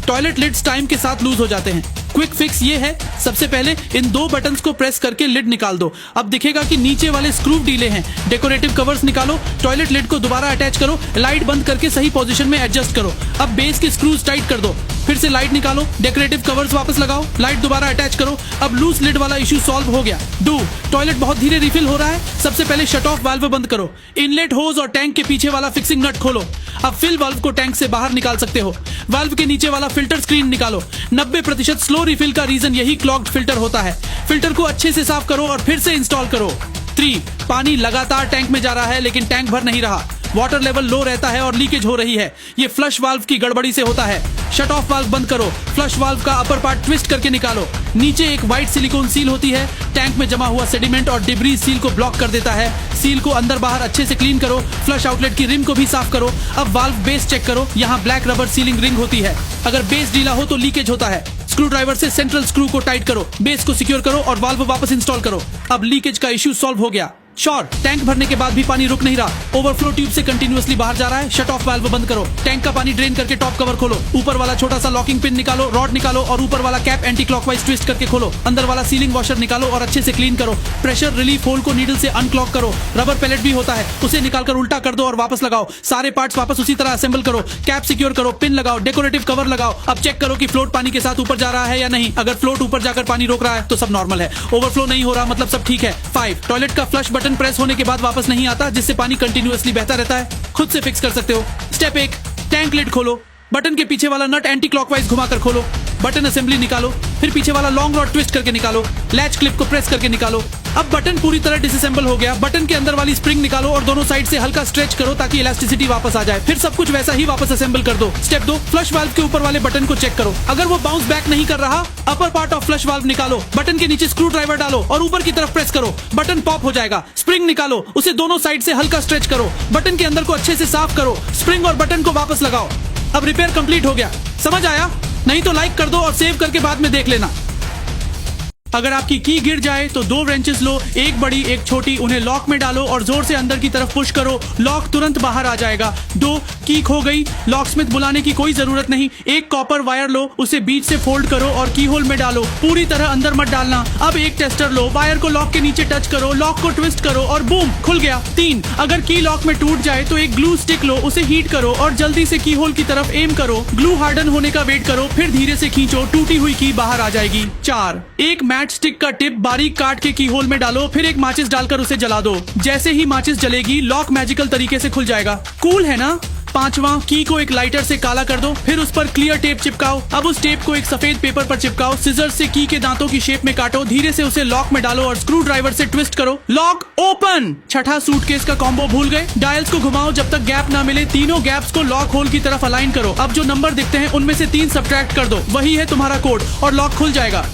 Toilet leads time के साथ loose हो जाते हैं। क्विक फिक्स ये है, सबसे पहले इन 2 बटन्स को प्रेस करके लिड निकाल दो। अब दिखेगा कि नीचे वाले स्क्रू ढीले हैं। डेकोरेटिव कवर्स निकालो, टॉयलेट लिड को दोबारा अटैच करो, लाइट बंद करके सही पोजीशन में एडजस्ट करो। अब बेस के स्क्रूज टाइट कर दो, फिर से लाइट निकालो, डेकोरेटिव कवर्स वापस लगाओ, लाइट दोबारा अटैच करो। अब लूज लिड वाला इश्यू सॉल्व हो गया। टॉयलेट बहुत धीरे रिफिल हो रहा है, सबसे पहले शट ऑफ वाल्व बंद करो। इनलेट होज और टैंक के पीछे वाला फिक्सिंग नट खोलो। अब फिल वाल्व को टैंक से बाहर निकाल सकते हो। वाल्व के नीचे वाला फिल्टर स्क्रीन निकालो। 90% स्लो रिफिल का रीजन यही क्लॉग्ड फिल्टर होता है। फिल्टर को अच्छे से साफ करो और फिर से इंस्टॉल करो। 3. पानी लगातार टैंक में जा रहा है लेकिन टैंक भर नहीं रहा। वाटर लेवल लो रहता है और लीकेज हो रही है। ये फ्लश वाल्व की गड़बड़ी से होता है। शट ऑफ वाल्व बंद करो। फ्लश वाल्व का अपर पार्ट ट्विस्ट करके निकालो। नीचे एक व्हाइट सिलिकॉन सील होती है। टैंक में जमा हुआ सेडिमेंट और डिब्रीज सील को ब्लॉक कर देता है। सील को अंदर बाहर अच्छे से क्लीन करो। फ्लश आउटलेट की रिम को भी साफ करो। अब वाल्व बेस चेक करो, यहाँ ब्लैक रबर सीलिंग रिंग होती है। अगर बेस ढीला हो तो लीकेज होता है। स्क्रू ड्राइवर से सेंट्रल स्क्रू को टाइट करो, बेस को सिक्योर करो और वाल्व वापस इंस्टॉल करो। अब लीकेज का इश्यू सॉल्व हो गया। श्योर, टैंक भरने के बाद भी पानी रुक नहीं रहा। ओवरफ्लो ट्यूब से कंटिन्यूअसली बाहर जा रहा है। शट ऑफ वाल्व बंद करो। टैंक का पानी ड्रेन करके टॉप कवर खोलो। ऊपर वाला छोटा सा लॉकिंग पिन निकालो, रॉड निकालो और ऊपर वाला कैप एंटी क्लॉकवाइज ट्विस्ट करके खोलो। अंदर वाला सीलिंग वॉशर निकालो और अच्छे से क्लीन करो। प्रेशर रिलीफ होल को नीडल से अनक्लॉक करो। रबर पैलेट भी होता है, उसे निकालकर उल्टा कर दो और वापस लगाओ। सारे पार्ट्स वापस उसी तरह असेंबल करो। कैप सिक्योर करो, पिन लगाओ, डेकोरेटिव कवर लगाओ। अब चेक करो कि फ्लोट पानी के साथ ऊपर जा रहा है या नहीं। अगर फ्लोट ऊपर जाकर पानी रोक रहा है तो सब नॉर्मल है। ओवरफ्लो नहीं हो रहा मतलब सब ठीक है। 5. टॉयलेट का फ्लश बटन प्रेस होने के बाद वापस नहीं आता, जिससे पानी कंटिन्यूअसली बहता रहता है। खुद से फिक्स कर सकते हो। स्टेप 1, टैंक लिड खोलो। बटन के पीछे वाला नट एंटी क्लॉकवाइज घुमाकर खोलो। बटन असेंबली निकालो, फिर पीछे वाला लॉन्ग रॉड ट्विस्ट करके निकालो। लैच क्लिप को प्रेस करके निकालो। अब बटन पूरी तरह डिसअसेंबल हो गया। बटन के अंदर वाली स्प्रिंग निकालो और दोनों साइड से हल्का स्ट्रेच करो ताकि इलास्टिसिटी वापस आ जाए। फिर सब कुछ वैसा ही वापस असेंबल कर दो। स्टेप 2, फ्लश वाल्व के ऊपर वाले बटन को चेक करो। अगर वो बाउंस बैक नहीं कर रहा, upper part of flush valve निकालो। बटन के नीचे स्क्रू ड्राइवर डालो और ऊपर की तरफ प्रेस करो। बटन पॉप हो जाएगा। स्प्रिंग निकालो, उसे दोनों साइड से हल्का स्ट्रेच करो। बटन के अंदर को अच्छे से साफ करो। स्प्रिंग और बटन को वापस लगाओ। अब रिपेयर कंप्लीट हो गया। समझ आया? नहीं तो लाइक कर दो और सेव करके बाद में देख लेना। अगर आपकी की गिर जाए तो 2 wrenches लो, एक बड़ी एक छोटी, उन्हें लॉक में डालो और जोर से अंदर की तरफ पुश करो। लॉक तुरंत बाहर आ जाएगा। 2, की खो गई, लॉकस्मिथ बुलाने की कोई जरूरत नहीं। एक कॉपर वायर लो, उसे बीच से फोल्ड करो और की होल में डालो। पूरी तरह अंदर मत डालना। अब एक टेस्टर लो, वायर को लॉक के नीचे टच करो, लॉक को ट्विस्ट करो और बूम, खुल गया। 3, अगर की लॉक में टूट जाए तो एक ग्लू स्टिक लो, उसे हीट करो और जल्दी से की होल की तरफ एम करो। ग्लू हार्डन होने का वेट करो, फिर धीरे से खींचो, टूटी हुई की बाहर आ जाएगी। 4, एक मैच स्टिक का टिप बारीक काट के की होल में डालो, फिर एक माचिस डालकर उसे जला दो। जैसे ही माचिस जलेगी, लॉक मैजिकल तरीके से खुल जाएगा। कूल है ना? 5वां, की को एक लाइटर से काला कर दो, फिर उस पर क्लियर टेप चिपकाओ। अब उस टेप को एक सफेद पेपर पर चिपकाओ। सिजर्स से की के दांतों की शेप में काटो, धीरे से उसे लॉक में डालो और स्क्रू ड्राइवर से ट्विस्ट करो। Lock open. 6ठा, सूटकेस का कॉम्बो भूल गए? डायल्स को घुमाओ जब तक गैप ना मिले। तीनों गैप्स को लॉक होल की तरफ अलाइन करो। अब जो नंबर दिखते हैं उनमें से 3 सब्ट्रैक्ट कर दो, वही है तुम्हारा कोड और लॉक खुल जाएगा।